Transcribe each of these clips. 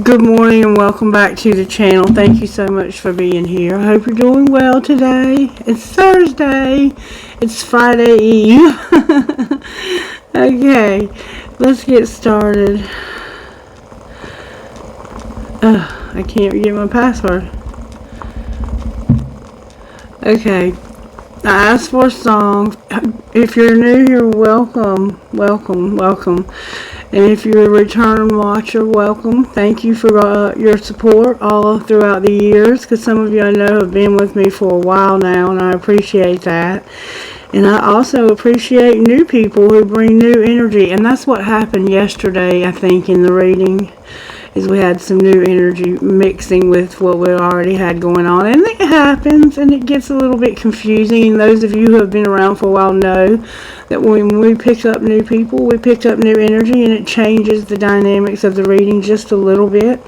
Good morning and welcome back to the channel. Thank you so much for being here. I hope you're doing well today. It's Thursday. It's Friday Eve. Okay, let's get started. I can't get my password. Okay, I asked for a song. If you're new here, welcome. And if you're a return watcher, welcome. Thank you for your support all throughout the years, because some of you I know have been with me for a while now, and I appreciate that. And I also appreciate new people who bring new energy, and that's what happened yesterday, I think, in the reading, is we had some new energy mixing with what we already had going on. And it happens, and it gets a little bit confusing, and those of you who have been around for a while know that when we pick up new people, we pick up new energy, and it changes the dynamics of the reading just a little bit.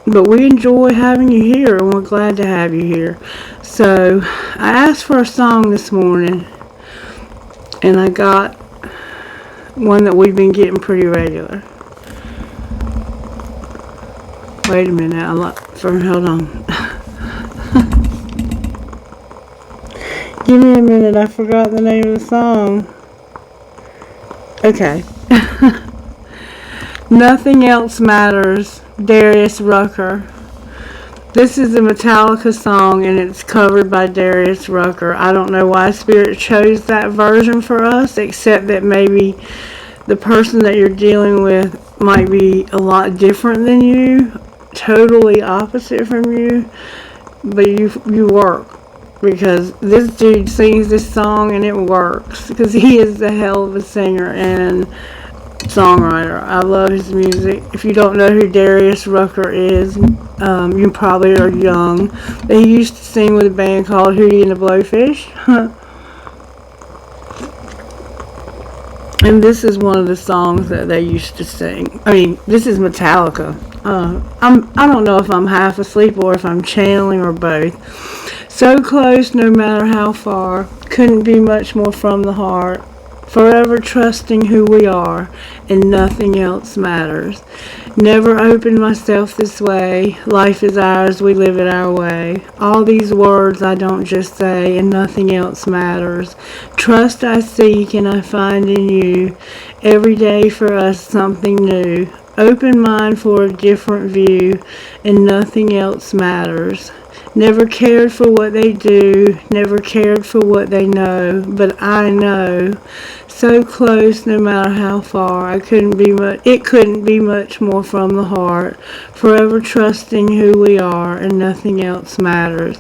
But we enjoy having you here, and we're glad to have you here. So I asked for a song this morning, and I got one that we've been getting pretty regular. Wait a minute, hold on. Give me a minute, I forgot the name of the song. Okay. Nothing Else Matters, Darius Rucker. This is a Metallica song, and it's covered by Darius Rucker. I don't know why Spirit chose that version for us, except that maybe the person that you're dealing with might be a lot different than you, totally opposite from you, but you work, because this dude sings this song and it works, because he is a hell of a singer and songwriter. I love his music. If you don't know who Darius Rucker is, you probably are young. He used to sing with a band called Hootie and the Blowfish. And this is one of the songs that they used to sing. I mean, this is Metallica. I don't know if I'm half asleep or if I'm channeling or both. So close, no matter how far. Couldn't be much more from the heart. Forever trusting who we are, and nothing else matters. Never opened myself this way. Life is ours, we live it our way. All these words I don't just say, and nothing else matters. Trust I seek and I find in you. Every day for us something new. Open mind for a different view, and nothing else matters. Never cared for what they do, never cared for what they know, but I know. So close, no matter how far, it couldn't be much more from the heart. Forever trusting who we are, and nothing else matters.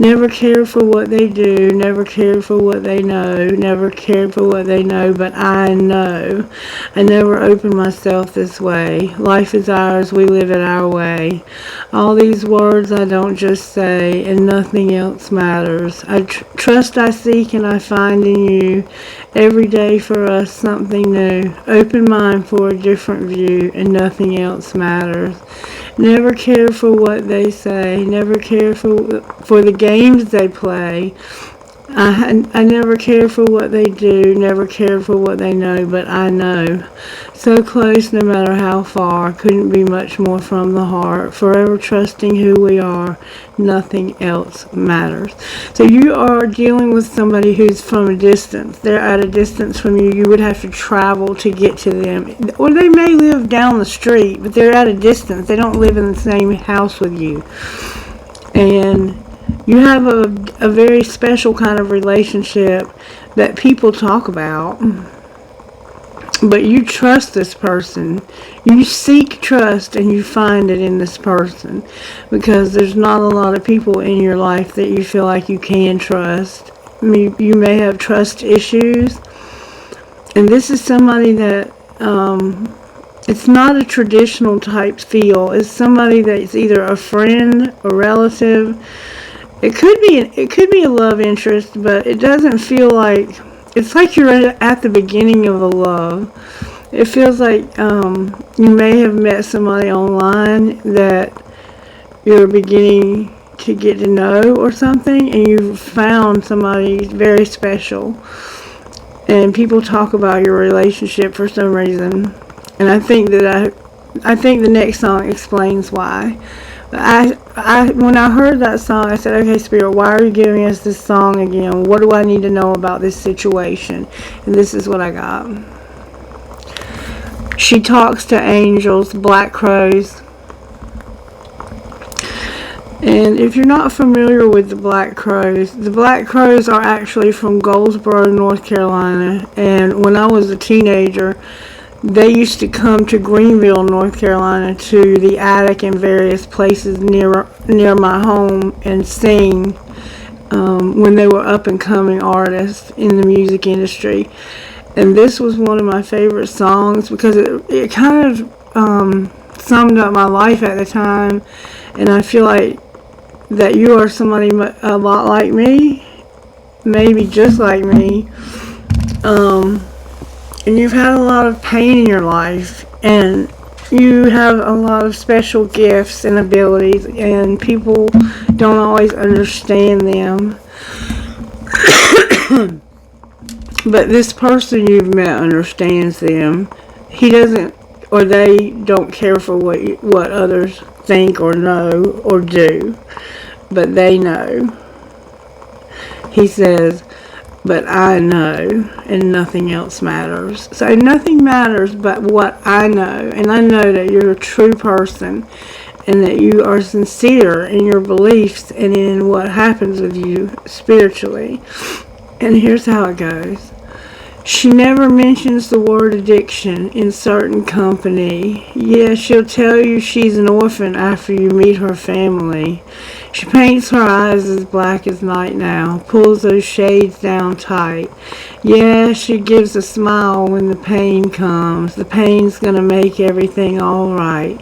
Never cared for what they do, never cared for what they know, never cared for what they know, but I know. I never opened myself this way. Life is ours, we live it our way. All these words I don't just say, and nothing else matters. I trust I seek and I find in you. Every day for us something new. Open mind for a different view, and nothing else matters. Never cared for what they say, never cared for the games they play. I never cared for what they do, never cared for what they know, but I know. So close, no matter how far, couldn't be much more from the heart. Forever trusting who we are, nothing else matters. So you are dealing with somebody who's from a distance. They're at a distance from you. You would have to travel to get to them. Or they may live down the street, but they're at a distance. They don't live in the same house with you. And you have a very special kind of relationship that people talk about, but you trust this person. You seek trust, and you find it in this person, because there's not a lot of people in your life that you feel like you can trust. I mean, you may have trust issues, and this is somebody that it's not a traditional type feel. It's somebody that's either a friend, a relative. It could be a love interest, but it doesn't feel like, it's like you're at the beginning of a love. It feels like you may have met somebody online that you're beginning to get to know or something, and you've found somebody very special. And people talk about your relationship for some reason. And I think that I think the next song explains why. When I heard that song, I said, okay, Spirit, why are you giving us this song again? What do I need to know about this situation? And this is what I got. She talks to angels, black crows. And if you're not familiar with the Black Crows are actually from Goldsboro, North Carolina. And when I was a teenager, they used to come to Greenville, North Carolina, to the attic and various places near my home and sing when they were up and coming artists in the music industry. And this was one of my favorite songs because it kind of summed up my life at the time. And I feel like that you are somebody a lot like me, maybe just like me, and you've had a lot of pain in your life, and you have a lot of special gifts and abilities, and people don't always understand them. But this person you've met understands them. He doesn't, or they don't care for what others think or know or do, but they know. He says, but I know, and nothing else matters. So nothing matters but what I know, and I know that you're a true person, and that you are sincere in your beliefs and in what happens with you spiritually. And here's how it goes. She never mentions the word addiction in certain company. Yeah, she'll tell you she's an orphan after you meet her family. She paints her eyes as black as night now, pulls those shades down tight. Yeah, she gives a smile when the pain comes. The pain's gonna make everything alright.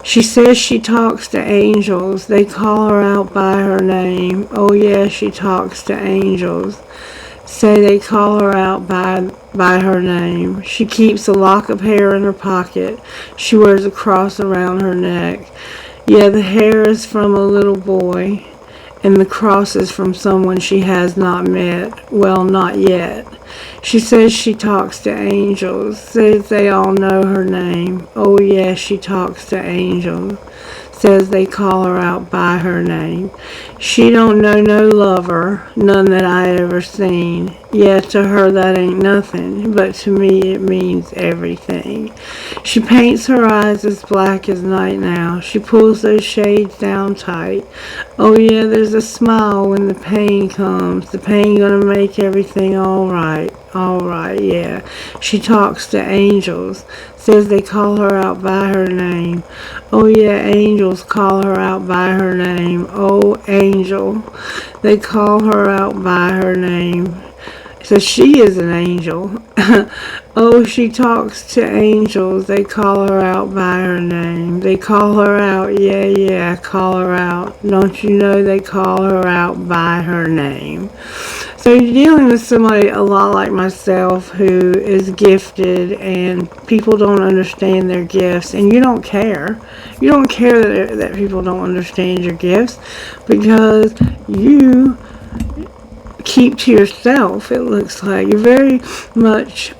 She says she talks to angels. They call her out by her name. Oh yeah, she talks to angels. Say they call her out by her name. She keeps a lock of hair in her pocket. She wears a cross around her neck. Yeah, the hair is from a little boy, and the cross is from someone she has not met. Well, not yet. She says she talks to angels. Says they all know her name. Oh yes, she talks to angels. Says they call her out by her name. She don't know no lover, none that I ever seen. Yeah, to her that ain't nothing, but to me it means everything. She paints her eyes as black as night now. She pulls those shades down tight. Oh yeah, there's a smile when the pain comes. The pain gonna make everything alright. Alright, yeah. She talks to angels. Says they call her out by her name. Oh yeah, angels call her out by her name. Oh, angel. They call her out by her name. So she is an angel. Oh, she talks to angels. They call her out by her name. They call her out. Yeah, yeah, call her out. Don't you know they call her out by her name? So you're dealing with somebody a lot like myself who is gifted, and people don't understand their gifts, and you don't care. You don't care that people don't understand your gifts because you keep to yourself. It looks like you're very much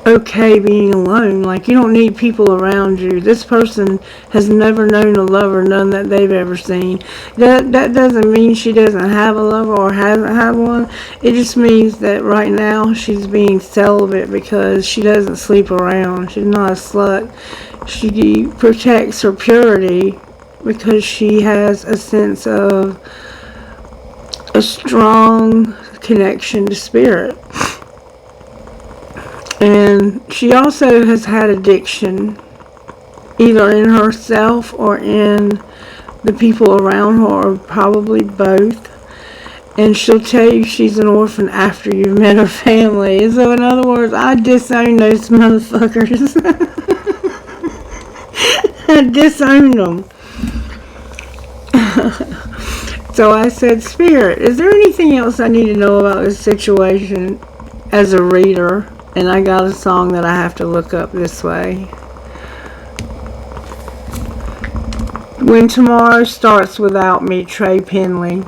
okay being alone. Like, you don't need people around you. This person has never known a lover, none that they've ever seen. That doesn't mean she doesn't have a lover or hasn't had one. It just means that right now she's being celibate because she doesn't sleep around. She's not a slut. She protects her purity because she has a sense of a strong connection to spirit. And she also has had addiction, either in herself or in the people around her, or probably both. And she'll tell you she's an orphan after you've met her family. And so in other words, I disown those motherfuckers. I disowned them. So I said, Spirit, is there anything else I need to know about this situation as a reader? And I got a song that I have to look up this way. When Tomorrow Starts Without Me, Trey Penley.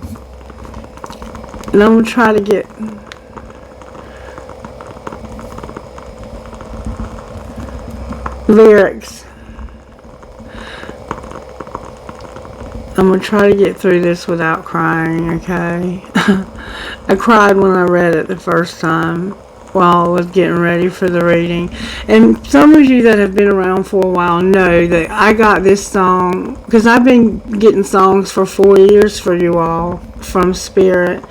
And I'm going to try to get... Lyrics. I'm going to try to get through this without crying, okay? I cried when I read it the first time while I was getting ready for the reading. And some of you that have been around for a while know that I got this song, because I've been getting songs for 4 years for you all from Spirit.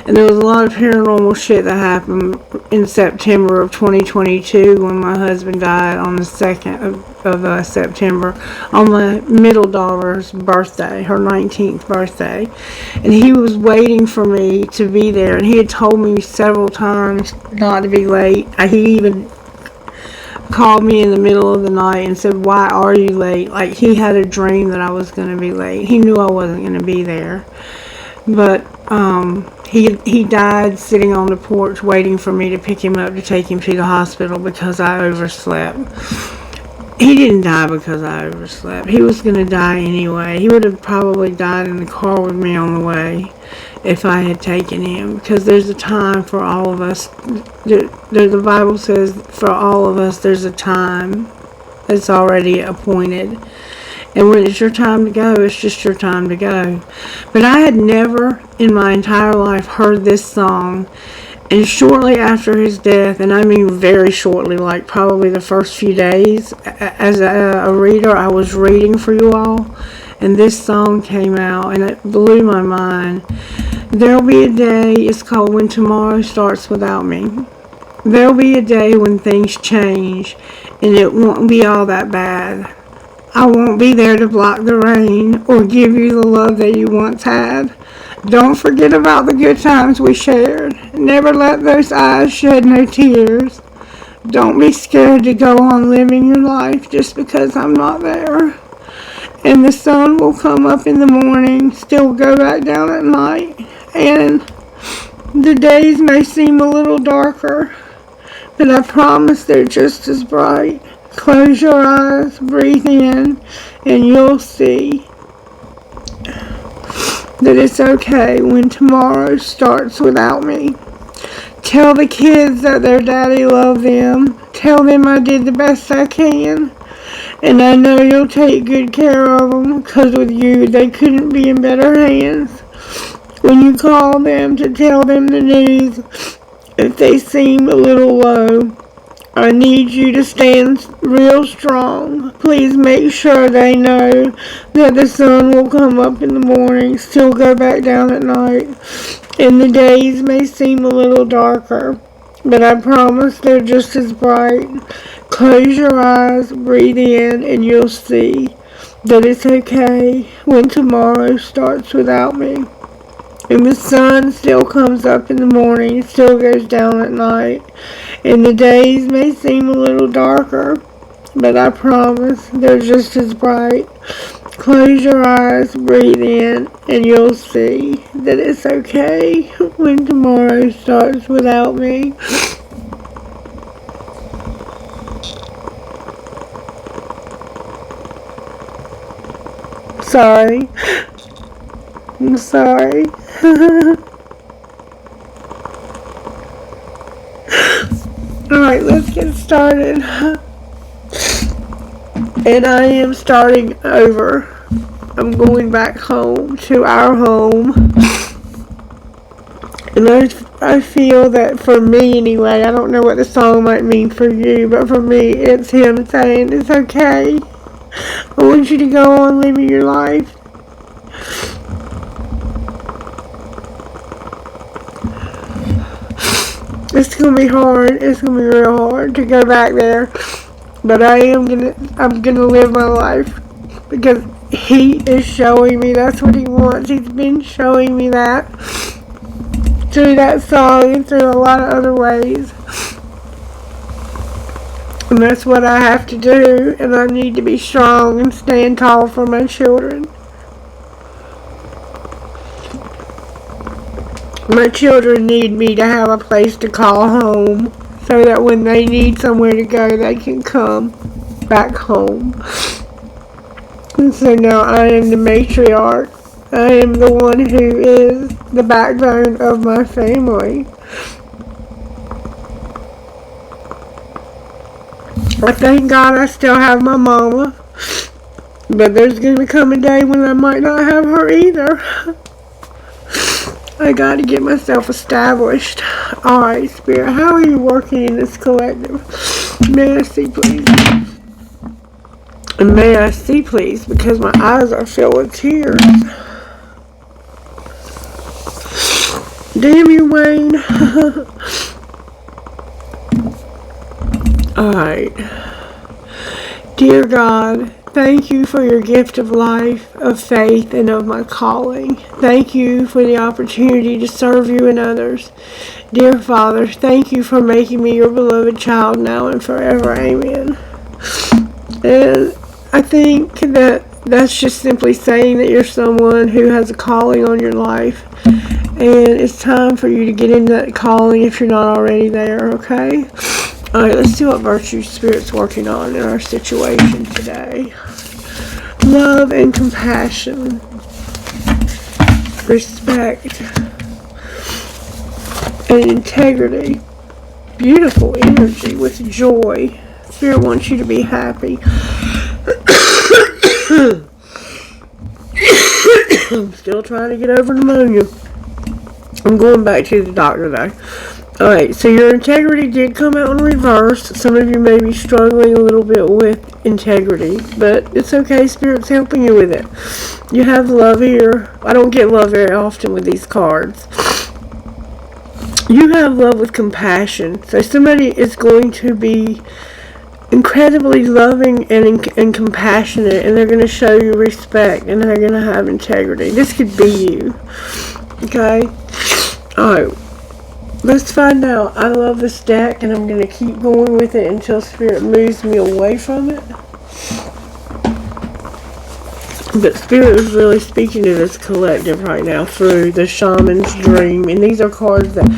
And there was a lot of paranormal shit that happened in September of 2022 when my husband died on the 2nd of September, on my middle daughter's birthday, her 19th birthday. And he was waiting for me to be there, and he had told me several times not to be late. He even called me in the middle of the night and said, "Why are you late?" Like he had a dream that I was going to be late. He knew I wasn't going to be there. But he died sitting on the porch waiting for me to pick him up to take him to the hospital because I overslept. He didn't die because I overslept. He was going to die anyway. He would have probably died in the car with me on the way if I had taken him. Because there's a time for all of us. The Bible says for all of us there's a time that's already appointed. And when it's your time to go, it's just your time to go. But I had never in my entire life heard this song. And shortly after his death, and I mean very shortly, like probably the first few days, as a reader, I was reading for you all, and this song came out, and it blew my mind. There'll be a day, it's called When Tomorrow Starts Without Me. There'll be a day when things change, and it won't be all that bad. I won't be there to block the rain, or give you the love that you once had. Don't forget about the good times we shared. Never let those eyes shed no tears. Don't be scared to go on living your life just because I'm not there. And the sun will come up in the morning, still go back down at night. And the days may seem a little darker, but I promise they're just as bright. Close your eyes, breathe in, and you'll see that it's okay when tomorrow starts without me. Tell the kids that their daddy loved them. Tell them I did the best I can. And I know you'll take good care of them, because with you they couldn't be in better hands. When you call them to tell them the news, if they seem a little low, I need you to stand real strong. Please make sure they know that the sun will come up in the morning, still go back down at night, and the days may seem a little darker, but I promise they're just as bright. Close your eyes, breathe in, and you'll see that it's okay when tomorrow starts without me. And the sun still comes up in the morning, still goes down at night. And the days may seem a little darker, but I promise they're just as bright. Close your eyes, breathe in, and you'll see that it's okay when tomorrow starts without me. Sorry. I'm sorry. Alright, let's get started. And I am starting over. I'm going back home to our home. And I feel that for me anyway, I don't know what the song might mean for you, but for me it's him saying it's okay. I want you to go on living your life. It's gonna be hard. It's gonna be real hard to go back there, but I'm gonna live my life because he is showing me that's what he wants. He's been showing me that through that song and through a lot of other ways, and that's what I have to do. And I need to be strong and stand tall for my children. My children need me to have a place to call home so that when they need somewhere to go, they can come back home. And so now I am the matriarch. I am the one who is the backbone of my family. I thank God I still have my mama. But there's going to come a day when I might not have her either. I got to get myself established. Alright, Spirit, how are you working in this collective? May I see, please? And may I see, please, because my eyes are filled with tears. Damn you, Wayne. Alright. Dear God, thank you for your gift of life, of faith, and of my calling. Thank you for the opportunity to serve you and others. Dear Father, thank you for making me your beloved child now and forever. Amen. And I think that that's just simply saying that you're someone who has a calling on your life. And it's time for you to get into that calling if you're not already there, okay? Alright, let's see what virtue Spirit's working on in our situation today. Love and compassion. Respect. And integrity. Beautiful energy with joy. Spirit wants you to be happy. I'm still trying to get over pneumonia. I'm going back to the doctor though. Alright, so your integrity did come out in reverse. Some of you may be struggling a little bit with integrity, but it's okay. Spirit's helping you with it. You have love here. I don't get love very often with these cards. You have love with compassion. So somebody is going to be incredibly loving and compassionate, and they're going to show you respect, and they're going to have integrity. This could be you. Okay? Alright. Let's find out. I love this deck, and I'm going to keep going with it until Spirit moves me away from it. But Spirit is really speaking to this collective right now through the Shaman's Dream. And these are cards that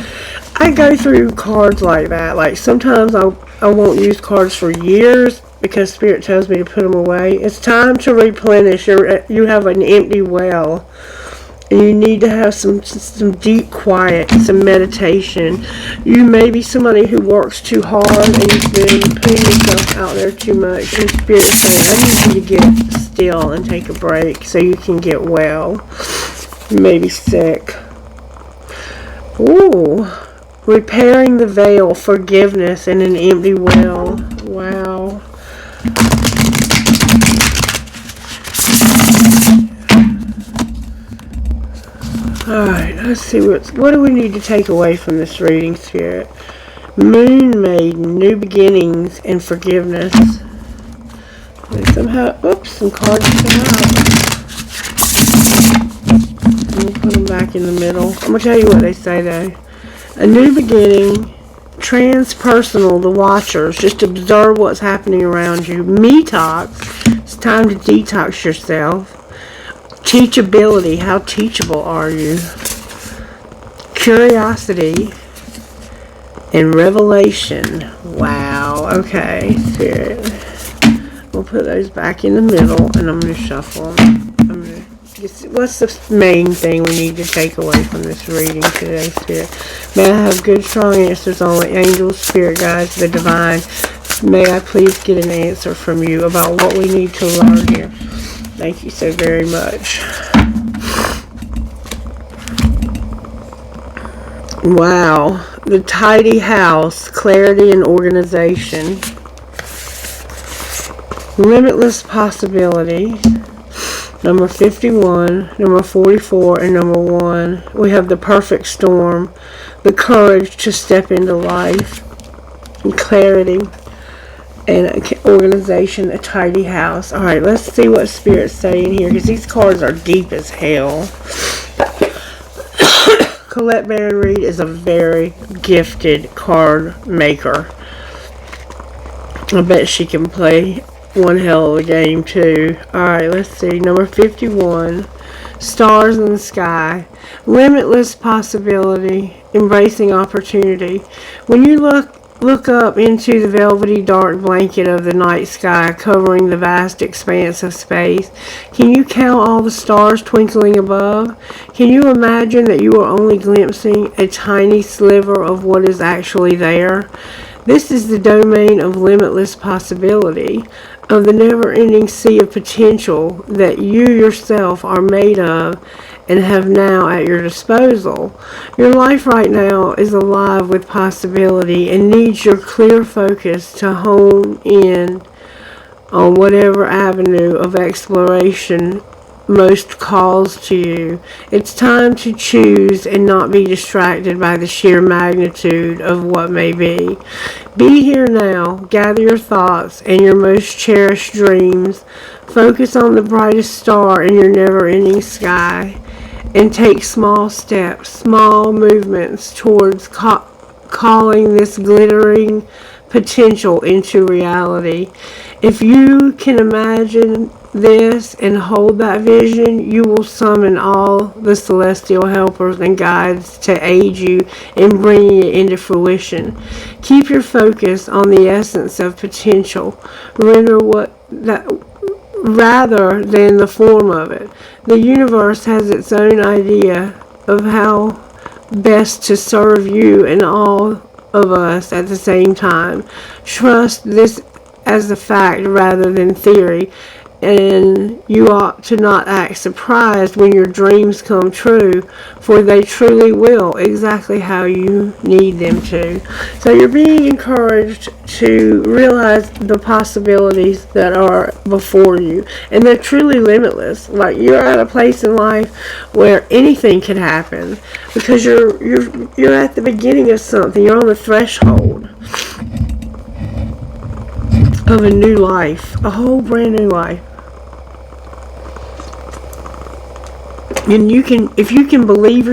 I go through cards like that. Like sometimes I won't use cards for years because Spirit tells me to put them away. It's time to replenish. You have an empty well. And you need to have some deep quiet, some meditation. You may be somebody who works too hard and you've been putting yourself out there too much. And Spirit is saying, I need you to get still and take a break so you can get well. You may be sick. Ooh. Repairing the veil, forgiveness, and an empty well. Wow. Alright, let's see what do we need to take away from this reading, Spirit? Moon Maiden, new beginnings, and forgiveness. And somehow, oops, some cards come out. We'll put them back in the middle. I'm going to tell you what they say though. A new beginning, transpersonal, the watchers. Just observe what's happening around you. Detox, it's time to detox yourself. Teachability, how teachable are you? Curiosity and revelation. Wow, okay, Spirit. We'll put those back in the middle and I'm going to shuffle them. What's the main thing we need to take away from this reading today, Spirit? May I have good, strong answers on what angels, spirit guides, the divine. May I please get an answer from you about what we need to learn here. Thank you so very much. Wow. The tidy house, clarity and organization. Limitless possibility. Number 51, number 44, and number 1. We have the perfect storm, the courage to step into life, and clarity, and organization, a tidy house. Alright, let's see what Spirit's saying here, because these cards are deep as hell. Colette Baron Reed is a very gifted card maker. I bet she can play one hell of a game too. Alright, let's see. Number 51. Stars in the sky. Limitless possibility. Embracing opportunity. When you look up into the velvety dark blanket of the night sky covering the vast expanse of space, can you count all the stars twinkling above? Can you imagine that you are only glimpsing a tiny sliver of what is actually there? This is the domain of limitless possibility, of the never-ending sea of potential that you yourself are made of and have now at your disposal. Your life right now is alive with possibility and needs your clear focus to hone in on whatever avenue of exploration most calls to you. It's time to choose and not be distracted by the sheer magnitude of what may be. Be here now. Gather your thoughts and your most cherished dreams. Focus on the brightest star in your never-ending sky and take small steps, small movements towards calling this glittering potential into reality. If you can imagine this and hold that vision, you will summon all the celestial helpers and guides to aid you in bringing it into fruition. Keep your focus on the essence of potential, rather than the form of it. The universe has its own idea of how best to serve you and all of us at the same time. Trust this as a fact rather than theory, and you ought to not act surprised when your dreams come true, for they truly will, exactly how you need them to. So you're being encouraged to realize the possibilities that are before you, and they're truly limitless. Like, you're at a place in life where anything can happen, because you're at the beginning of something. You're on the threshold of a new life, a whole brand new life. And if you can believe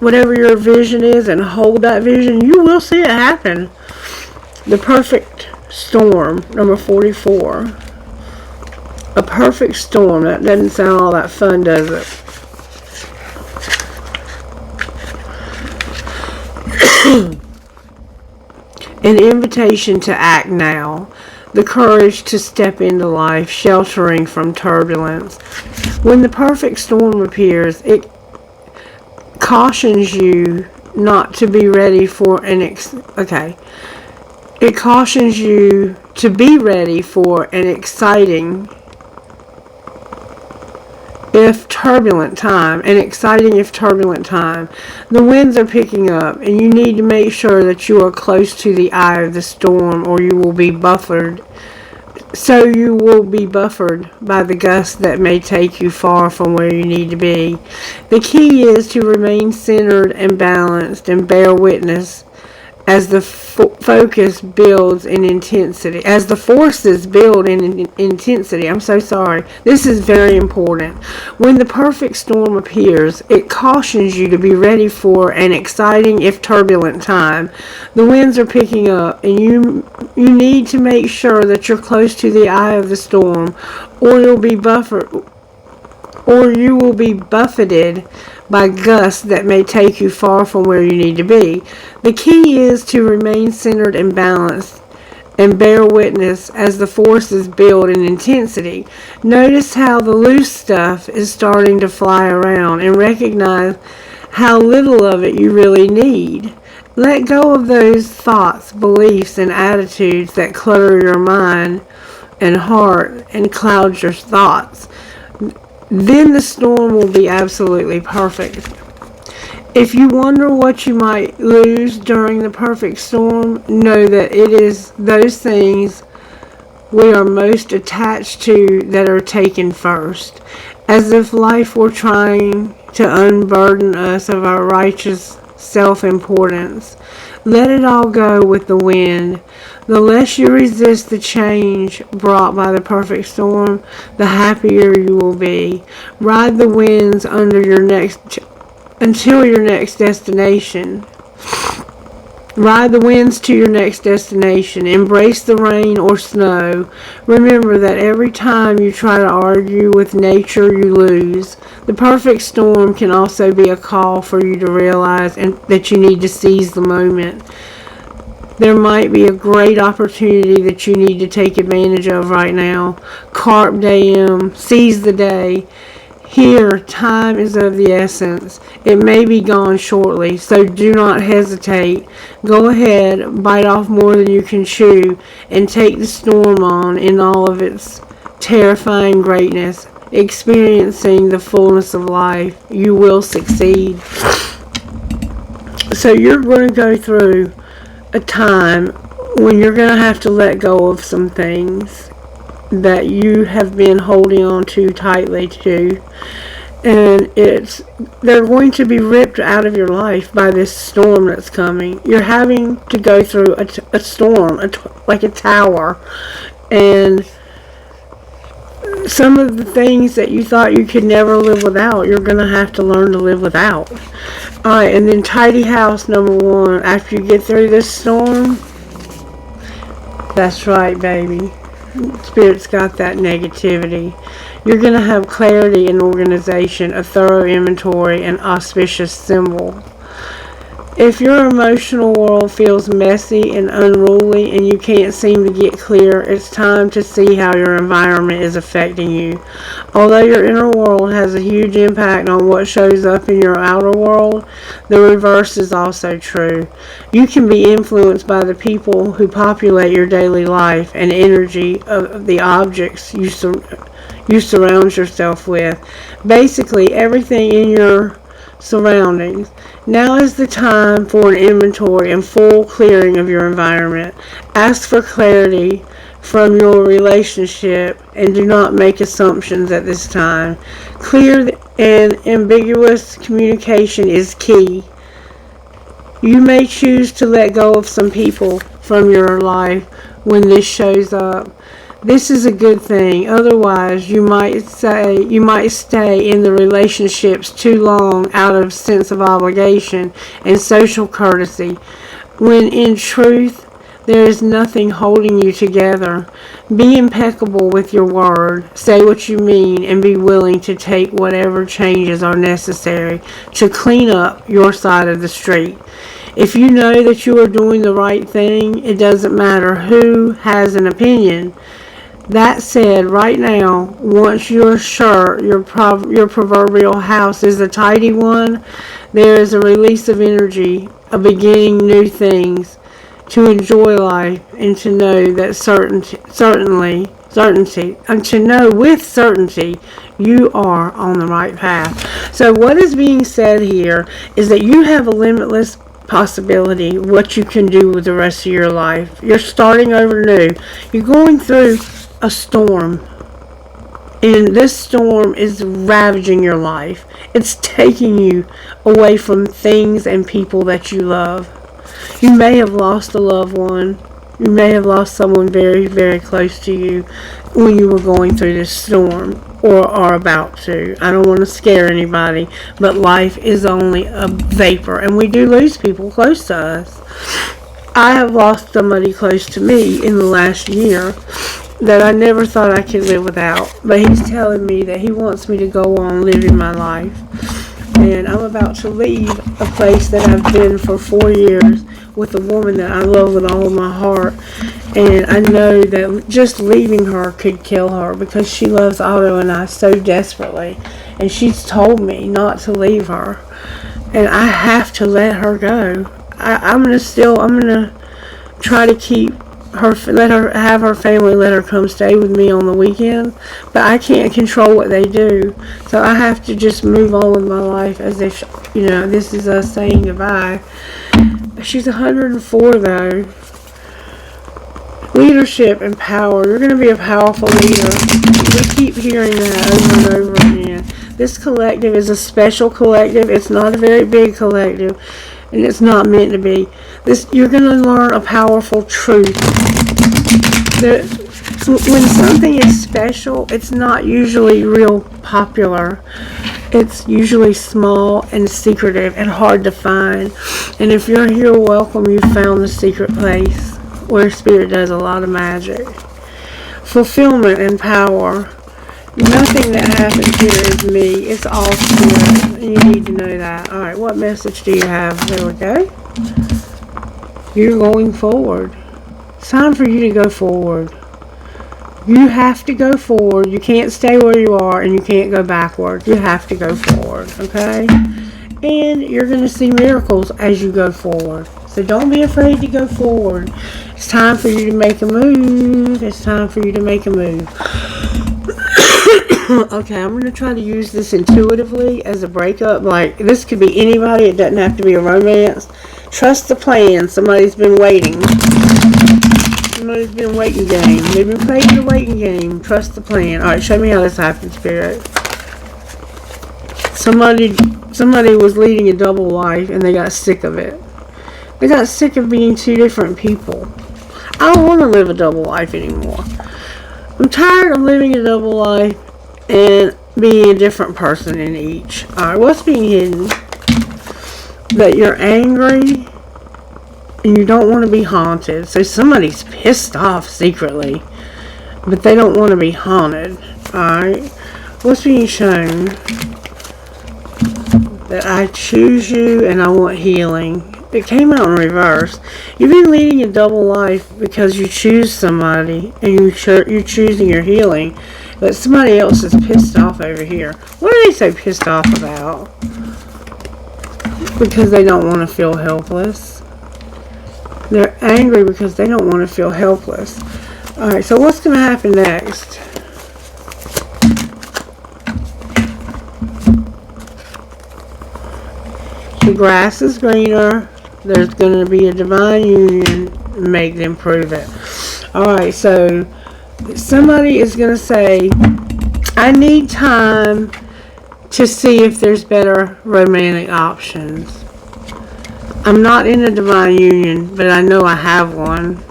whatever your vision is and hold that vision, you will see it happen. The perfect storm, number 44. A perfect storm. That doesn't sound all that fun, does it? An invitation to act now. The courage to step into life, sheltering from turbulence. When the perfect storm appears, it cautions you not to be ready for It cautions you to be ready for an exciting if turbulent time. The winds are picking up, and you need to make sure that you are close to the eye of the storm, or you will be buffered. So you will be buffered by the gusts that may take you far from where you need to be. The key is to remain centered and balanced and bear witness as the focus builds in intensity, as the forces build in intensity. I'm so sorry. This is very important. When the perfect storm appears, it cautions you to be ready for an exciting, if turbulent time. The winds are picking up, and you need to make sure that you're close to the eye of the storm, or you will be buffeted by gusts that may take you far from where you need to be. The key is to remain centered and balanced and bear witness as the forces build in intensity. Notice how the loose stuff is starting to fly around, and recognize how little of it you really need. Let go of those thoughts, beliefs, and attitudes that clutter your mind and heart and cloud your thoughts. Then the storm will be absolutely perfect. If you wonder what you might lose during the perfect storm, know that it is those things we are most attached to that are taken first, as if life were trying to unburden us of our righteous self-importance. Let it all go with the wind. The less you resist the change brought by the perfect storm, the happier you will be. Ride the winds until your next destination. Ride the winds to your next destination. Embrace the rain or snow. Remember that every time you try to argue with nature, you lose. The perfect storm can also be a call for you to realize that you need to seize the moment. There might be a great opportunity that you need to take advantage of right now. Carpe diem, seize the day. Here, time is of the essence. It may be gone shortly, so do not hesitate. Go ahead, bite off more than you can chew, and take the storm on in all of its terrifying greatness. Experiencing the fullness of life, you will succeed. So you're going to go through a time when you're going to have to let go of some things that you have been holding on too tightly to, and they're going to be ripped out of your life by this storm that's coming. You're having to go through a storm, like a tower, and some of the things that you thought you could never live without, you're going to have to learn to live without. Alright, and then tidy house number 1. After you get through this storm, that's right, baby. Spirit's got that negativity. You're going to have clarity and organization, a thorough inventory, and auspicious symbol. If your emotional world feels messy and unruly and you can't seem to get clear, it's time to see how your environment is affecting you. Although your inner world has a huge impact on what shows up in your outer world, the reverse is also true. You can be influenced by the people who populate your daily life and energy of the objects you surround yourself with. Basically, everything in your surroundings. Now is the time for an inventory and full clearing of your environment. Ask for clarity from your relationship and do not make assumptions at this time. Clear and ambiguous communication is key. You may choose to let go of some people from your life when this shows up. This is a good thing. Otherwise, you might stay in the relationships too long out of sense of obligation and social courtesy, when in truth, there is nothing holding you together. Be impeccable with your word. Say what you mean and be willing to take whatever changes are necessary to clean up your side of the street. If you know that you are doing the right thing, it doesn't matter who has an opinion. That said, right now, once you're sure your proverbial house is a tidy one, there is a release of energy, a beginning new things, to enjoy life, and to know that and to know with certainty you are on the right path. So what is being said here is that you have a limitless possibility what you can do with the rest of your life. You're starting over new. You're going through a storm, and this storm is ravaging your life. It's taking you away from things and people that you love. You may have lost a loved one. You may have lost someone very, very close to you when you were going through this storm, or are about to. I don't want to scare anybody, but life is only a vapor, and we do lose people close to us. I have lost somebody close to me in the last year that I never thought I could live without. But he's telling me that he wants me to go on living my life. And I'm about to leave a place that I've been for 4 years with a woman that I love with all of my heart. And I know that just leaving her could kill her because she loves Otto and I so desperately. And she's told me not to leave her. And I have to let her go. I'm gonna try to keep her, let her have her family, let her come stay with me on the weekend, but I can't control what they do, so I have to just move on with my life as if, this is us saying goodbye. She's 104 though. Leadership and power. You're going to be a powerful leader. We keep hearing that over and over again. This collective is a special collective. It's not a very big collective, and it's not meant to be. You're going to learn a powerful truth. When something is special, it's not usually real popular. It's usually small and secretive and hard to find. And if you're here, welcome, you found the secret place where Spirit does a lot of magic. Fulfillment and power. Nothing that happens here is me. It's all Spirit. And you need to know that. Alright, what message do you have? There we go. You're going forward. It's time for you to go forward. You have to go forward. You can't stay where you are, and you can't go backward. You have to go forward, okay? And you're going to see miracles as you go forward. So don't be afraid to go forward. It's time for you to make a move. It's time for you to make a move. Okay, I'm going to try to use this intuitively as a breakup. Like, this could be anybody. It doesn't have to be a romance. Trust the plan. Somebody's been waiting. Somebody's been waiting game. They've been playing the waiting game. Trust the plan. Alright, show me how this happens, Spirit. Somebody was leading a double life and they got sick of it. They got sick of being two different people. I don't want to live a double life anymore. I'm tired of living a double life and being a different person in each. Alright, what's being hidden? That you're angry and you don't want to be haunted. So somebody's pissed off secretly, but they don't want to be haunted. Alright, what's being shown? That I choose you and I want healing. It came out in reverse. You've been leading a double life because you choose somebody and you're choosing your healing, but somebody else is pissed off over here. What are they so pissed off about? Because they don't want to feel helpless. They're angry because they don't want to feel helpless. Alright, so what's going to happen next? The grass is greener. There's going to be a divine union. Make them prove it. Alright, so somebody is going to say, I need time to see if there's better romantic options. I'm not in a divine union, but I know I have one.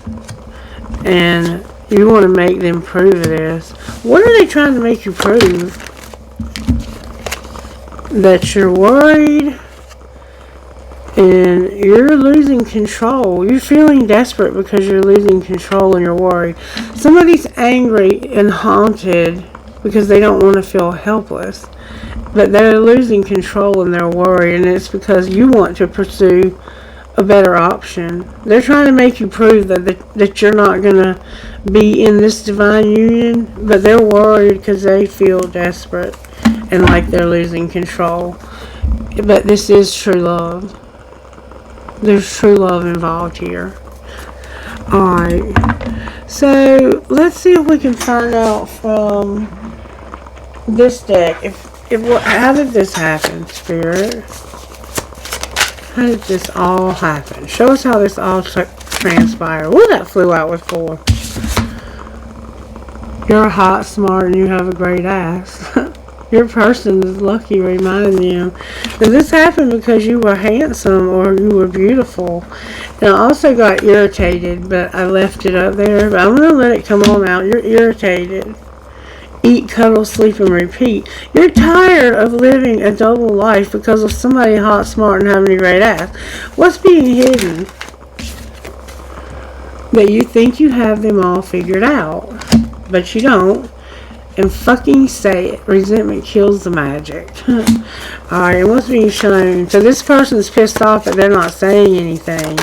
And you want to make them prove this. What are they trying to make you prove? That you're worried and you're losing control. You're feeling desperate because you're losing control and you're worried. Somebody's angry and haunted because they don't want to feel helpless. But they're losing control and they're worried, and it's because you want to pursue a better option. They're trying to make you prove that you're not going to be in this divine union, but they're worried because they feel desperate and like they're losing control. But this is true love. There's true love involved here. Alright. So, let's see if we can find out from this deck how did this happen, Spirit? How did this all happen? Show us how this all transpired. What that flew out with for? You're hot, smart, and you have a great ass. Your person is lucky, reminding you. Did this happen because you were handsome or you were beautiful? And I also got irritated, but I left it up there. But I'm going to let it come on out. You're irritated. Eat, cuddle, sleep, and repeat. You're tired of living a double life because of somebody hot, smart, and having a great ass. What's being hidden? That you think you have them all figured out, but you don't. And fucking say it. Resentment kills the magic. Alright, and what's being shown? So this person's pissed off that they're not saying anything.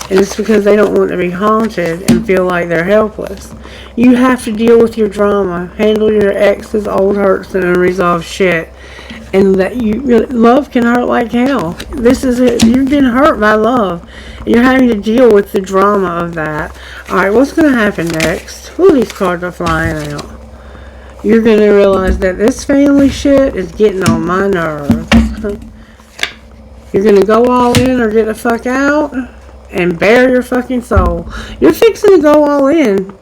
And it's because they don't want to be haunted and feel like they're helpless. You have to deal with your drama. Handle your ex's old hurts and unresolved shit. And that love can hurt like hell. This is it. You've been hurt by love. You're having to deal with the drama of that. Alright, what's going to happen next? Ooh, these cards are flying out. You're going to realize that this family shit is getting on my nerves. You're going to go all in or get the fuck out and bare your fucking soul. You're fixing to go all in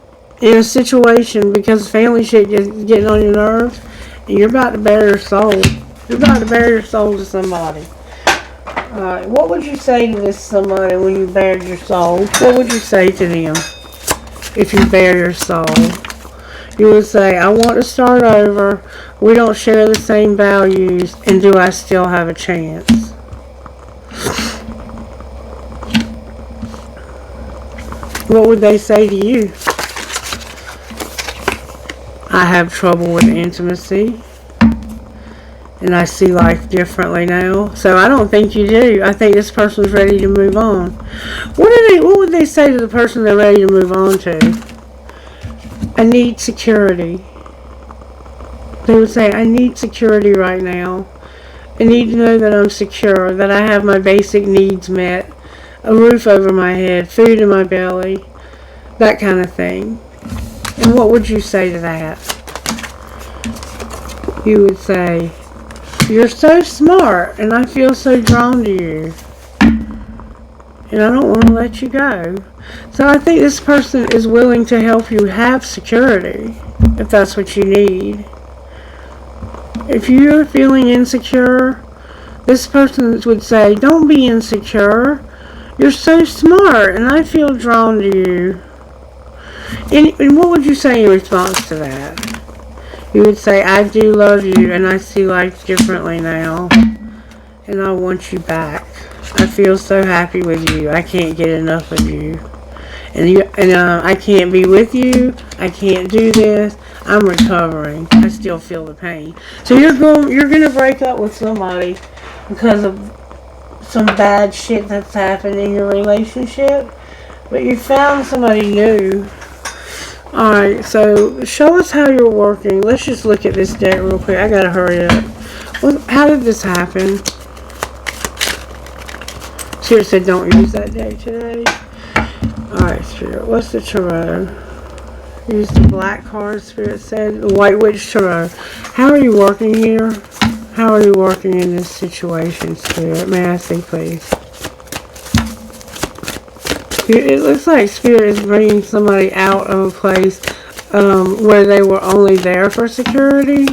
a situation because family shit is getting on your nerves. And you're about to bare your soul. You're about to bare your soul to somebody. Alright, what would you say to this somebody when you bared your soul? What would you say to them if you bare your soul? You would say, I want to start over. We don't share the same values. And do I still have a chance? What would they say to you? I have trouble with intimacy. And I see life differently now. So I don't think you do. I think this person's ready to move on. What would they say to the person they're ready to move on to? I need security. They would say, I need security right now. I need to know that I'm secure, that I have my basic needs met, a roof over my head, food in my belly, that kind of thing. And what would you say to that? You would say, you're so smart, and I feel so drawn to you. And I don't want to let you go. So I think this person is willing to help you have security, if that's what you need. If you're feeling insecure, this person would say, don't be insecure. You're so smart, and I feel drawn to you. And what would you say in response to that? You would say, I do love you, and I see life differently now, and I want you back. I feel so happy with you. I can't get enough of you. And I can't be with you. I can't do this. I'm recovering. I still feel the pain. So you're going to break up with somebody because of some bad shit that's happened in your relationship, but you found somebody new. Alright, so show us how you're working. Let's just look at this deck real quick. I gotta hurry up. How did this happen? Spirit said don't use that deck today. Alright, Spirit. What's the tarot? Use the black card, Spirit said. The White Witch Tarot. How are you working here? How are you working in this situation, Spirit? May I see, please? It looks like Spirit is bringing somebody out of a place where they were only there for security,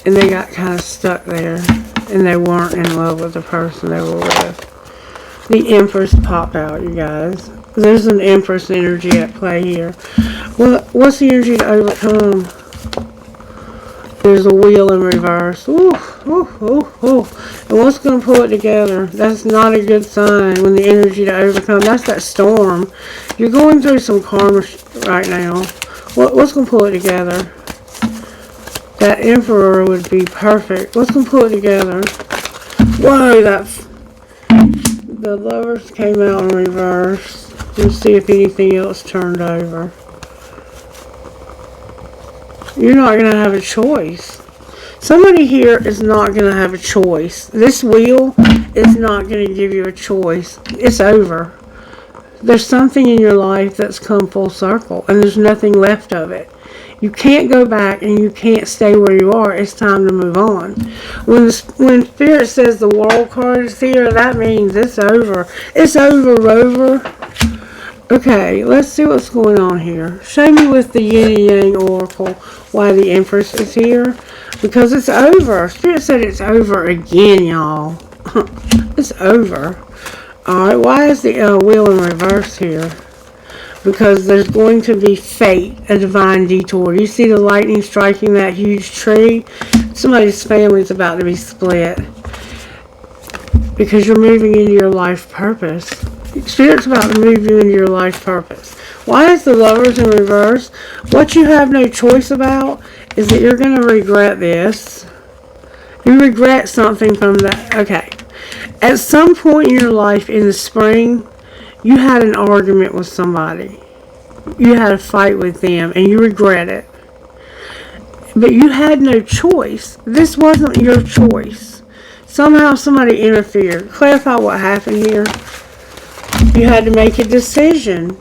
and they got kind of stuck there, and they weren't in love with the person they were with. The Empress popped out, you guys. There's an Empress energy at play here. Well, what's the energy to overcome? There's a Wheel in reverse. Ooh, ooh, ooh, ooh. And what's going to pull it together? That's not a good sign when the energy to overcome. That's that storm. You're going through some karma right now. What's going to pull it together? That Emperor would be perfect. What's going to pull it together? Whoa, the Lovers came out in reverse. Let's see if anything else turned over. You're not going to have a choice. Somebody here is not going to have a choice. This wheel is not going to give you a choice. It's over. There's something in your life that's come full circle, and there's nothing left of it. You can't go back, and you can't stay where you are. It's time to move on. When Spirit says the World card is here, that means it's over. It's over, Rover. Okay, let's see what's going on here. Show me with the Yin and Yang Oracle why the Empress is here. Because it's over. Spirit said it's over again, y'all. It's over. Alright, why is the Wheel in reverse here? Because there's going to be fate, a divine detour. You see the lightning striking that huge tree? Somebody's family is about to be split. Because you're moving into your life purpose. Spirit's about to move you into your life purpose. Why is the Lovers in reverse? What you have no choice about is that you're going to regret this. You regret something from that. Okay. At some point in your life in the spring, you had an argument with somebody. You had a fight with them and you regret it. But you had no choice. This wasn't your choice. Somehow somebody interfered. Clarify what happened here. You had to make a decision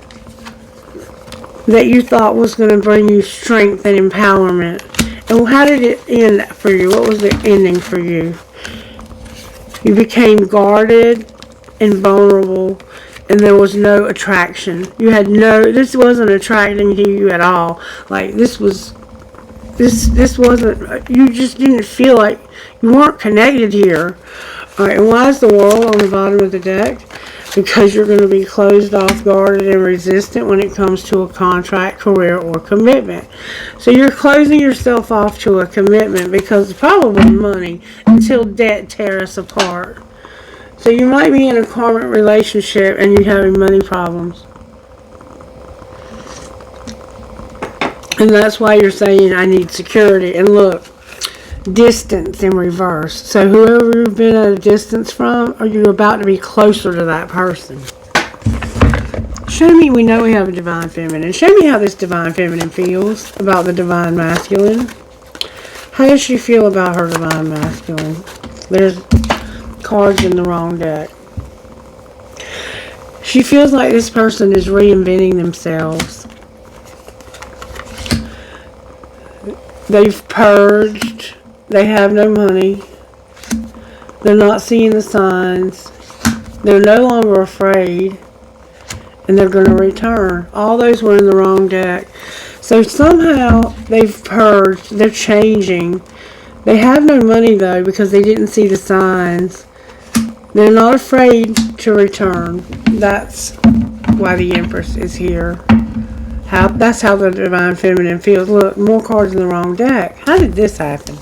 that you thought was going to bring you strength and empowerment. And how did it end for you? What was the ending for you? You became guarded and vulnerable, and there was no attraction. You had this wasn't attracting to you at all. Like this wasn't, you just didn't feel like you weren't connected here. Alright, and why is the World on the bottom of the deck? Because you're going to be closed off, guarded, and resistant when it comes to a contract, career, or commitment. So you're closing yourself off to a commitment because it's probably money until debt tears us apart. So you might be in a karmic relationship and you're having money problems. And that's why you're saying, I need security. And look, distance in reverse. So whoever you've been at a distance from, are you about to be closer to that person? Show me, we know we have a divine feminine. Show me how this divine feminine feels about the divine masculine. How does she feel about her divine masculine? There's cards in the wrong deck. She feels like this person is reinventing themselves. They've purged. They have no money. They're not seeing the signs. They're no longer afraid. And they're going to return. All those were in the wrong deck. So somehow they've purged. They're changing. They have no money though because they didn't see the signs. They're not afraid to return. That's why the Empress is here. That's how the divine feminine feels. Look, more cards in the wrong deck. How did this happen?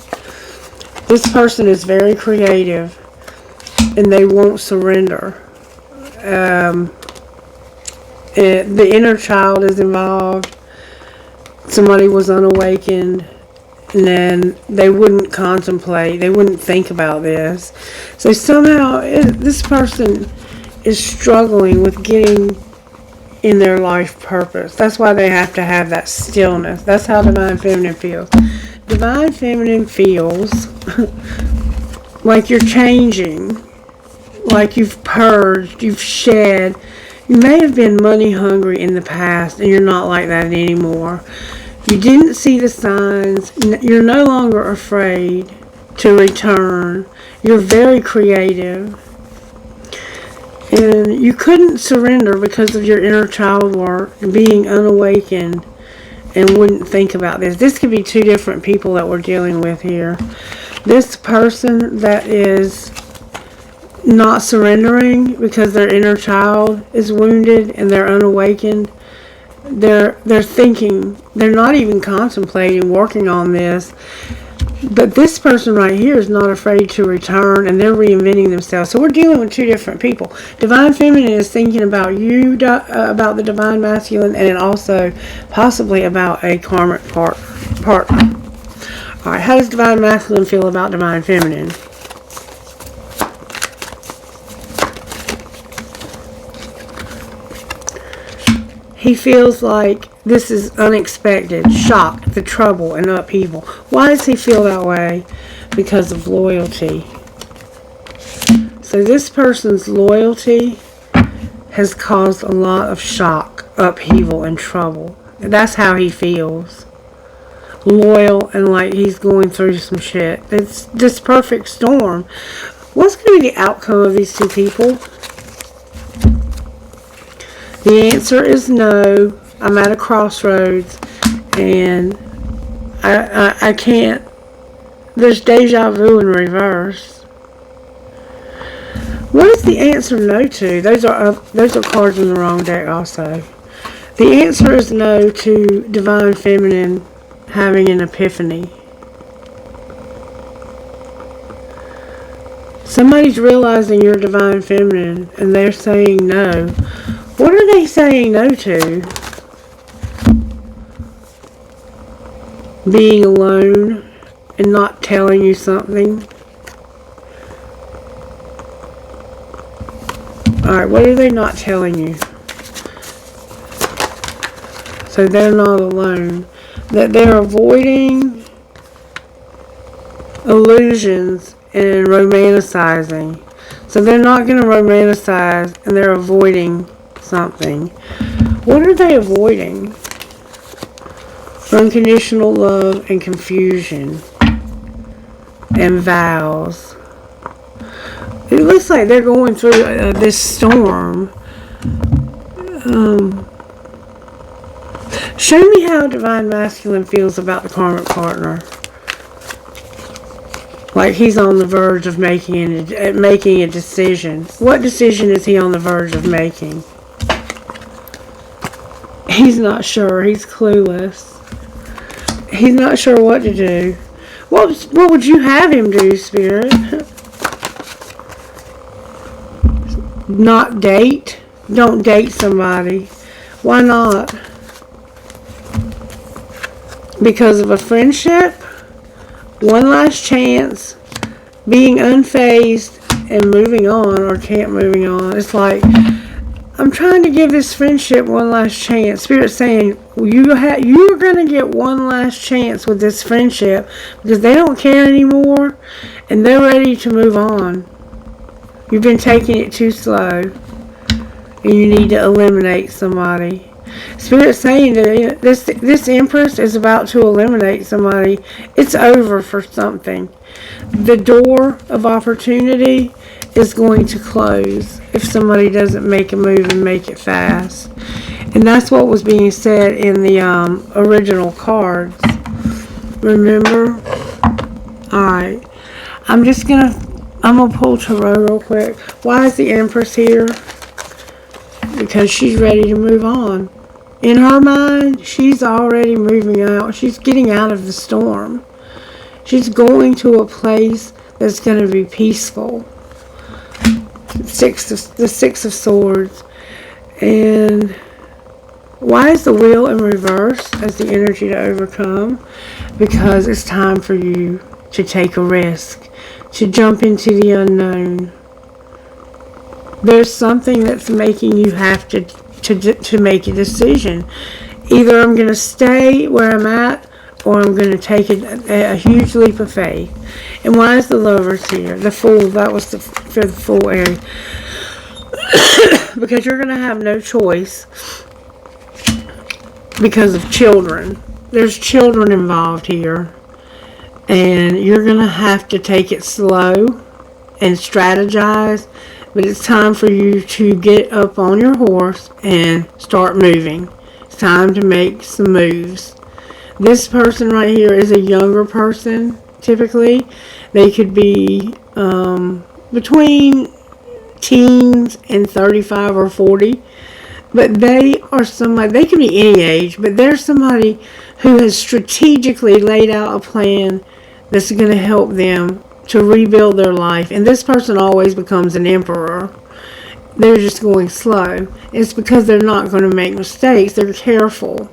This person is very creative and they won't surrender. The inner child is involved. Somebody was unawakened, and then they wouldn't contemplate. They wouldn't think about this. So somehow this person is struggling with getting in their life purpose. That's why they have to have that stillness. That's how divine feminine feels. Divine feminine feels like you're changing, like you've purged, you've shed. You may have been money hungry in the past and you're not like that anymore. You didn't see the signs. You're no longer afraid to return. You're very creative. And you couldn't surrender because of your inner child work and being unawakened and wouldn't think about this. This could be two different people that we're dealing with here. This person that is not surrendering because their inner child is wounded and they're unawakened. They're thinking, they're not even contemplating working on this. But this person right here is not afraid to return and they're reinventing themselves. So we're dealing with two different people. Divine feminine is thinking about you, about the divine masculine, and also possibly about a karmic partner. Alright, how does divine masculine feel about divine feminine? He feels like this is unexpected, shock, the trouble, and upheaval. Why does he feel that way? Because of loyalty. So this person's loyalty has caused a lot of shock, upheaval, and trouble. That's how he feels. Loyal and like he's going through some shit. It's this perfect storm. What's going to be the outcome of these two people? The answer is no. I'm at a crossroads and I can't. There's deja vu in reverse. What is the answer no to? Those are cards in the wrong deck also. The answer is no to divine feminine having an epiphany. Somebody's realizing you're divine feminine and they're saying no. What are they saying no to? Being alone and not telling you something. Alright, what are they not telling you? So they're not alone. That they're avoiding illusions and romanticizing. So they're not going to romanticize and they're avoiding something. What are they avoiding? Unconditional love and confusion and vows. It looks like they're going through this storm. Show me how divine masculine feels about the karmic partner. Like he's on the verge of making a decision. What decision is he on the verge of making? He's not sure. He's clueless. He's not sure what to do. What would you have him do, Spirit? Not date? Don't date somebody. Why not? Because of a friendship? One last chance? Being unfazed and moving on or can't moving on? It's like, I'm trying to give this friendship one last chance. Spirit's saying you're going to get one last chance with this friendship because they don't care anymore and they're ready to move on. You've been taking it too slow and you need to eliminate somebody. Spirit's saying that this Empress is about to eliminate somebody. It's over for something. The door of opportunity is going to close if somebody doesn't make a move and make it fast. And that's what was being said in the original cards. Remember? Alright. I'm gonna pull Tarot real quick. Why is the Empress here? Because she's ready to move on. In her mind, she's already moving out. She's getting out of the storm. She's going to a place that's going to be peaceful. The Six of Swords. And why is the Wheel in reverse as the energy to overcome? Because it's time for you to take a risk, to jump into the unknown. There's something that's making you have to make a decision. Either I'm going to stay where I'm at, or I'm going to take a huge leap of faith. And why is the Lovers here? The Fool, that was for the Fool area. Because you're going to have no choice because of children. There's children involved here. And you're going to have to take it slow and strategize. But it's time for you to get up on your horse and start moving. It's time to make some moves. This person right here is a younger person, typically. They could be between teens and 35 or 40. But they are somebody, they can be any age, but they're somebody who has strategically laid out a plan that's going to help them to rebuild their life. And this person always becomes an emperor. They're just going slow. It's because they're not going to make mistakes. They're careful.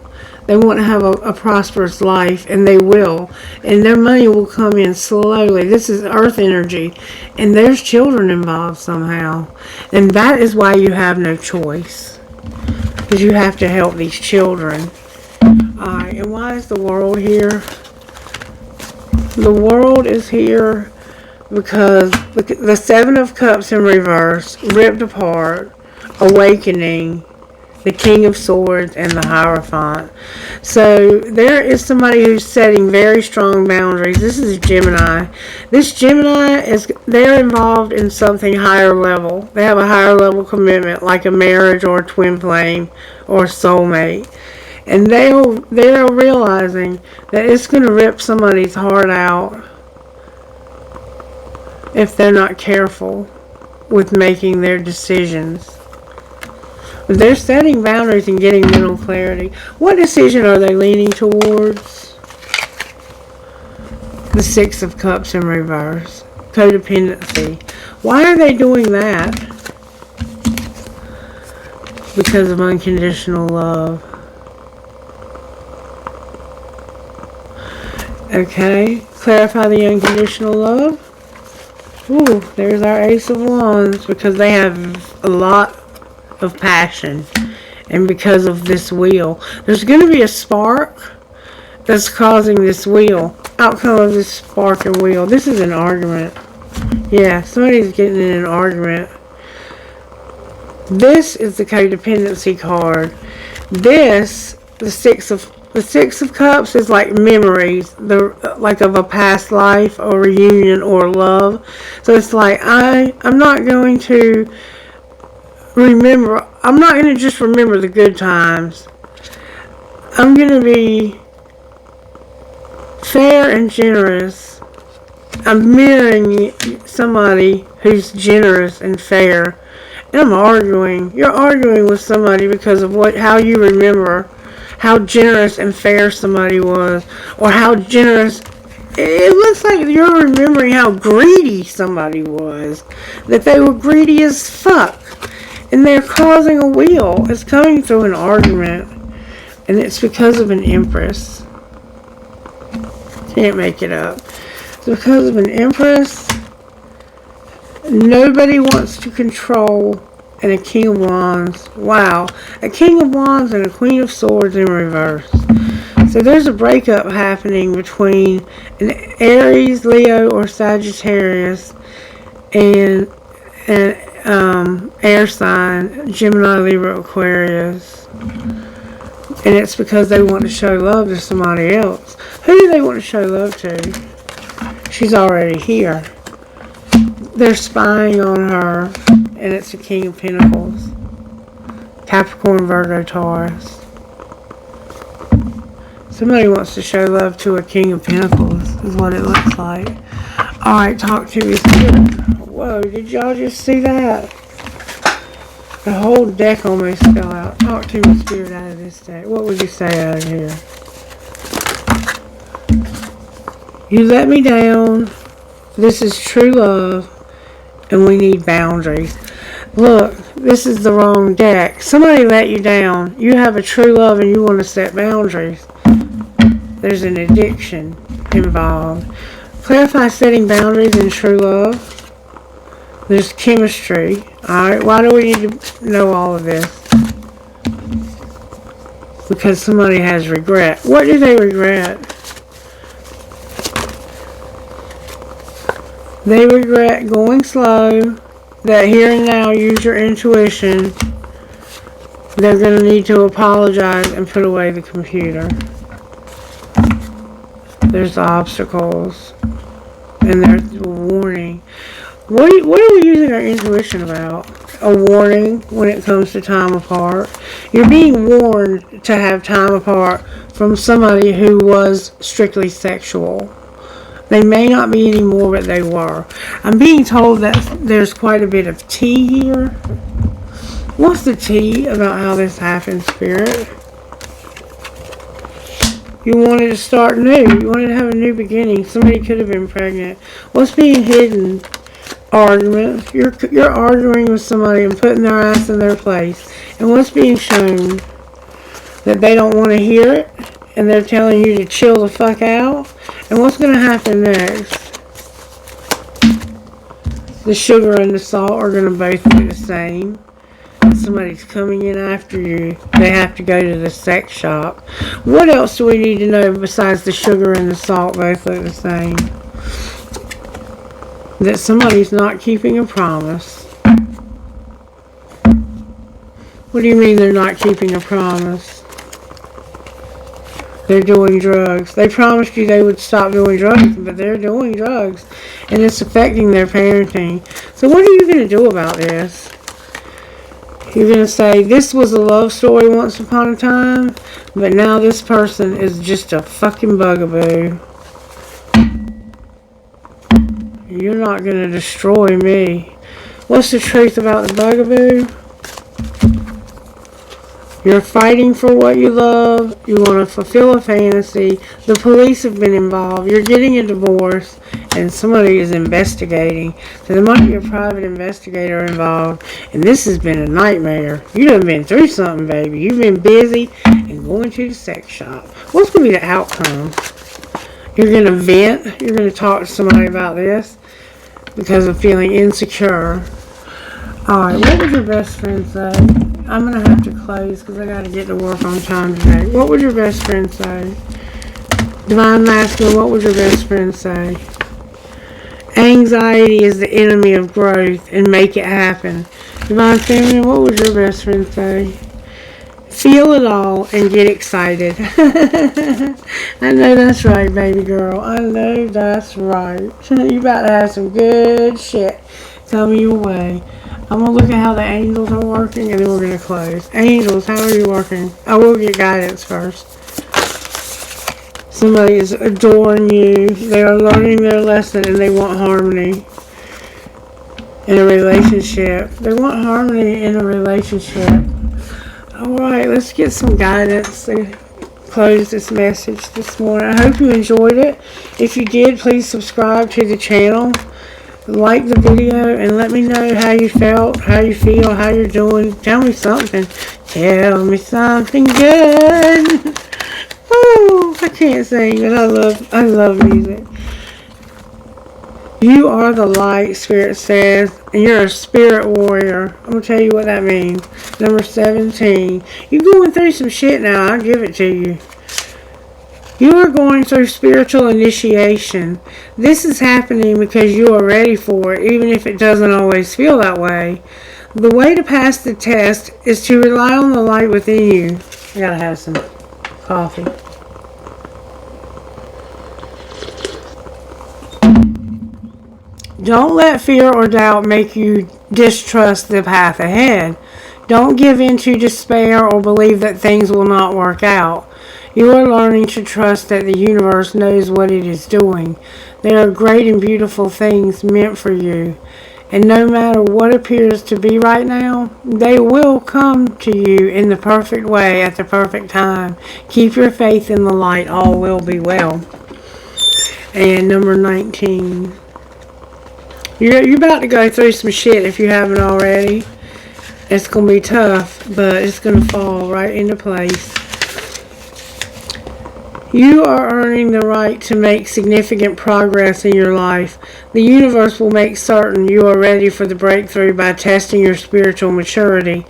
They want to have a prosperous life, and they will. And their money will come in slowly. This is earth energy. And there's children involved somehow. And that is why you have no choice. Because you have to help these children. Alright, and why is the World here? The World is here because the Seven of Cups in reverse, ripped apart, awakening, the King of Swords, and the Hierophant. So there is somebody who's setting very strong boundaries. This is Gemini. This Gemini, they're involved in something higher level. They have a higher level commitment, like a marriage or a twin flame or a soulmate. And they're realizing that it's going to rip somebody's heart out if they're not careful with making their decisions. They're setting boundaries and getting mental clarity. What decision are they leaning towards? The Six of Cups in reverse. Codependency. Why are they doing that? Because of unconditional love. Okay, clarify the unconditional love. Ooh, there's our Ace of Wands, because they have a lot of passion. And because of this wheel, there's going to be a spark that's causing this wheel. Outcome of this spark and wheel. This is an argument. Yeah, somebody's getting in an argument. This is the codependency card. This, the Six of Cups is like memories, like of a past life or reunion or love. So it's like I'm not going to remember. I'm not going to just remember the good times. I'm going to be fair and generous. I'm mirroring somebody who's generous and fair. And I'm arguing. You're arguing with somebody because of how you remember how generous and fair somebody was, or how generous. It looks like you're remembering how greedy somebody was, that they were greedy as fuck, and they're causing a wheel. It's coming through an argument, and it's because of an Empress. Can't make it up. It's because of an Empress. Nobody wants to control and a King of Wands. Wow. A King of Wands and a Queen of Swords in reverse. So there's a breakup happening between an Aries, Leo, or Sagittarius and an air sign, Gemini, Libra, Aquarius. And it's because they want to show love to somebody else. Who do they want to show love to? She's already here. They're spying on her, and it's the King of Pentacles. Capricorn, Virgo, Taurus. Somebody wants to show love to a King of Pentacles, is what it looks like. Alright, talk to me, Spirit. Whoa, did y'all just see that? The whole deck almost fell out. Talk to me, Spirit, out of this deck. What would you say out of here? You let me down. This is true love. And we need boundaries. Look, this is the wrong deck. Somebody let you down. You have a true love and you want to set boundaries. There's an addiction involved. Clarify setting boundaries in true love. There's chemistry. Alright, why do we need to know all of this? Because somebody has regret. What do they regret? They regret going slow. That here and now, use your intuition. They're going to need to apologize and put away the computer. There's obstacles. And there's a warning. What are we using our intuition about? A warning when it comes to time apart. You're being warned to have time apart from somebody who was strictly sexual. They may not be anymore, but they were. I'm being told that there's quite a bit of tea here. What's the tea about how this happened, Spirit? You wanted to start new. You wanted to have a new beginning. Somebody could have been pregnant. What's being hidden? Argument. You're arguing with somebody and putting their ass in their place. And what's being shown? That they don't want to hear it. And they're telling you to chill the fuck out. And what's going to happen next? The sugar and the salt are going to both be the same. Somebody's coming in after you. They have to go to the sex shop. What else do we need to know besides the sugar and the salt both look the same? That somebody's not keeping a promise. What do you mean they're not keeping a promise? They're doing drugs. They promised you they would stop doing drugs, but they're doing drugs. And it's affecting their parenting. So what are you going to do about this? You're going to say, this was a love story once upon a time, but now this person is just a fucking bugaboo. You're not going to destroy me. What's the truth about the bugaboo? You're fighting for what you love. You want to fulfill a fantasy. The police have been involved. You're getting a divorce. And somebody is investigating. So there might be a private investigator involved. And this has been a nightmare. You done been through something, baby. You've been busy and going to the sex shop. What's going to be the outcome? You're going to vent. You're going to talk to somebody about this. Because of feeling insecure. Alright, what would your best friend say? I'm going to have to close because I got to get to work on time today. What would your best friend say? Divine Masculine, what would your best friend say? Anxiety is the enemy of growth and make it happen. Divine Feminine, what would your best friend say? Feel it all and get excited. I know that's right, baby girl. I know that's right. You about to have some good shit coming your way. I'm going to look at how the angels are working and then we're going to close. Angels, how are you working? I will get guidance first. Somebody is adoring you. They are learning their lesson and they want harmony in a relationship. They want harmony in a relationship. Alright, let's get some guidance to close this message this morning. I hope you enjoyed it. If you did, please subscribe to the channel. Like the video and let me know how you felt, how you feel, how you're doing. Tell me something. Tell me something good. Oh, I can't sing, but I love music. You are the light, Spirit says, and you're a spirit warrior. I'm going to tell you what that means. Number 17. You're going through some shit now. I'll give it to you. You are going through spiritual initiation. This is happening because you are ready for it, even if it doesn't always feel that way. The way to pass the test is to rely on the light within you. I gotta have some coffee. Don't let fear or doubt make you distrust the path ahead. Don't give in to despair or believe that things will not work out. You are learning to trust that the universe knows what it is doing. There are great and beautiful things meant for you. And no matter what appears to be right now, they will come to you in the perfect way at the perfect time. Keep your faith in the light. All will be well. And number 19. You're about to go through some shit if you haven't already. It's going to be tough, but it's going to fall right into place. You are earning the right to make significant progress in your life. The universe will make certain you are ready for the breakthrough by testing your spiritual maturity.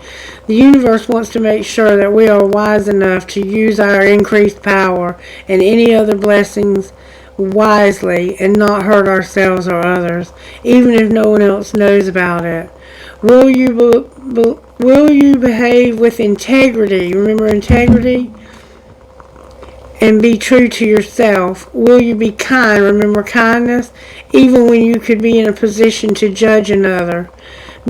The universe wants to make sure that we are wise enough to use our increased power and any other blessings wisely and not hurt ourselves or others, even if no one else knows about it. Will you behave with integrity? Remember integrity? And be true to yourself. Will you be kind? Remember kindness? Even when you could be in a position to judge another.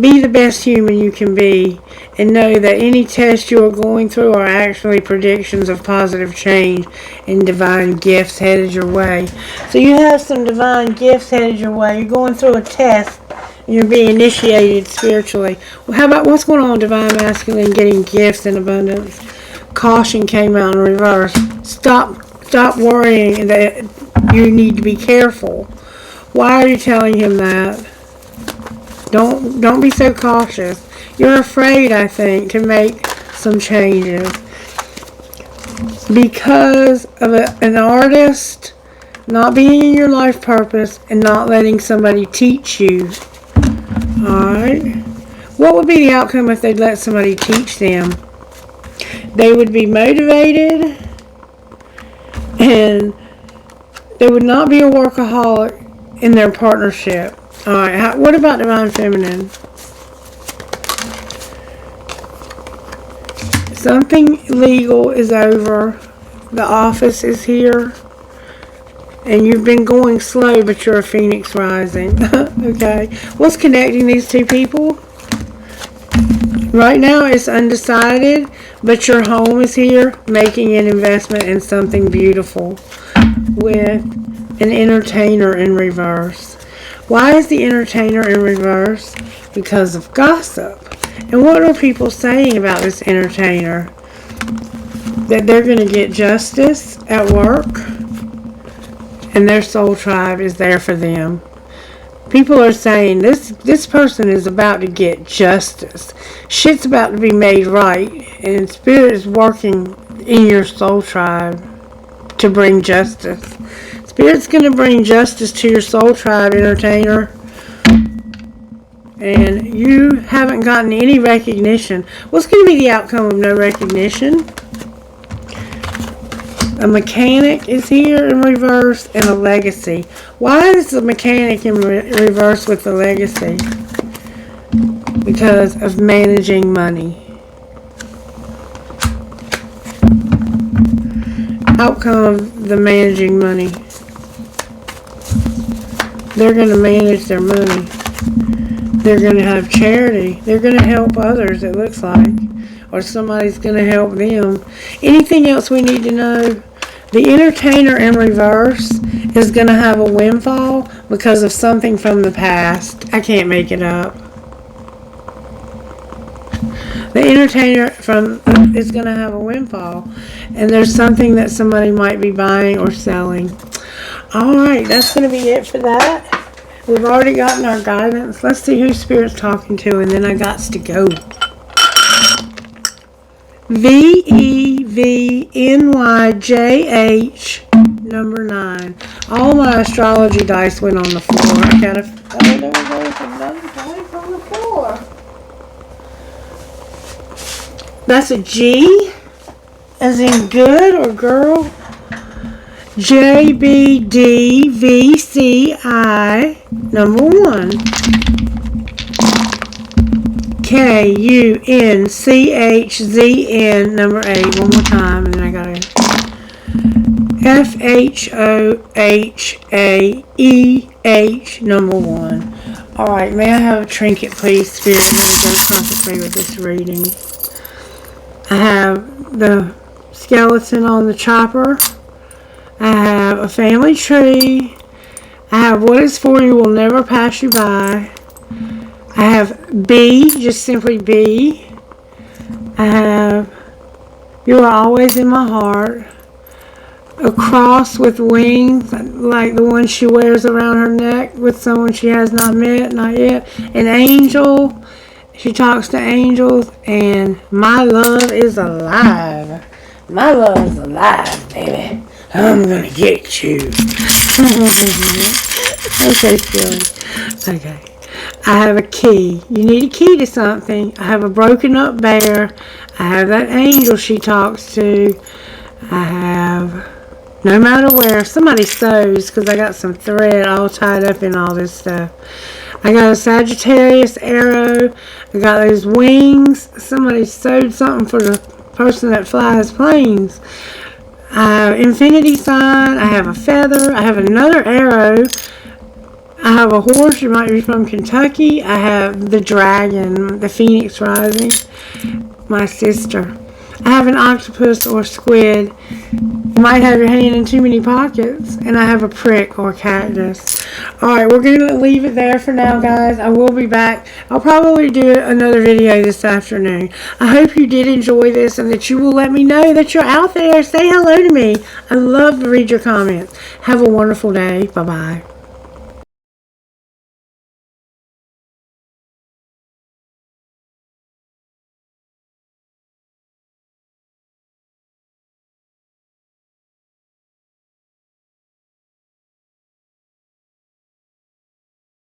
Be the best human you can be, and know that any test you are going through are actually predictions of positive change and divine gifts headed your way. So you have some divine gifts headed your way. You're going through a test, and you're being initiated spiritually. Well, how about what's going on, Divine Masculine, getting gifts in abundance? Caution came out in reverse. Stop worrying that you need to be careful. Why are you telling him that? Don't be so cautious. You're afraid, I think, to make some changes. Because of an artist not being in your life purpose and not letting somebody teach you. Alright? What would be the outcome if they'd let somebody teach them? They would be motivated and they would not be a workaholic in their partnership. Alright, what about Divine Feminine? Something legal is over. The office is here. And you've been going slow, but you're a phoenix rising. Okay. What's connecting these two people? Right now it's undecided, but your home is here, making an investment in something beautiful with an entertainer in reverse. Why is the entertainer in reverse? Because of gossip. And what are people saying about this entertainer? That they're going to get justice at work and their soul tribe is there for them. People are saying this person is about to get justice. Shit's about to be made right, and Spirit is working in your soul tribe to bring justice. Spirit's going to bring justice to your soul tribe, entertainer. And you haven't gotten any recognition. What's going to be the outcome of no recognition? A mechanic is here in reverse and a legacy. Why is the mechanic in reverse with the legacy? Because of managing money. Outcome of the managing money. They're going to manage their money. They're going to have charity. They're going to help others, it looks like. Or somebody's going to help them. Anything else we need to know? The entertainer in reverse is going to have a windfall because of something from the past. I can't make it up. The entertainer is going to have a windfall. And there's something that somebody might be buying or selling. Alright, that's going to be it for that. We've already gotten our guidance. Let's see who Spirit's talking to, and then I got to go. VEVNYJH number 9. All my astrology dice went on the floor. I got there we go with another dice on the floor. That's a G, as in good or girl. JBDVCI, number 1. KUNCHZN, number 8. One more time, and then I got it. FHOHAEH, number 1. Alright, may I have a trinket, please, Spirit? Let me go concentrate with this reading. I have the skeleton on the chopper. I have a family tree. I have what is for you will never pass you by. I have B, just simply B. I have you are always in my heart. A cross with wings, like the one she wears around her neck with someone she has not met, not yet. An angel. She talks to angels. And my love is alive. My love is alive, baby. I'm gonna get you. Okay, silly. Okay. I have a key. You need a key to something. I have a broken up bear. I have that angel she talks to. I have no matter where. Somebody sews because I got some thread all tied up in all this stuff. I got a Sagittarius arrow. I got those wings. Somebody sewed something for the person that flies planes. I have infinity sign. I have a feather. I have another arrow. I have a horse. You might be from Kentucky. I have the dragon, the phoenix rising, my sister. I have an octopus or squid. You might have your hand in too many pockets. And I have a prick or cactus. Alright, we're going to leave it there for now, guys. I will be back. I'll probably do another video this afternoon. I hope you did enjoy this and that you will let me know that you're out there. Say hello to me. I love to read your comments. Have a wonderful day. Bye-bye.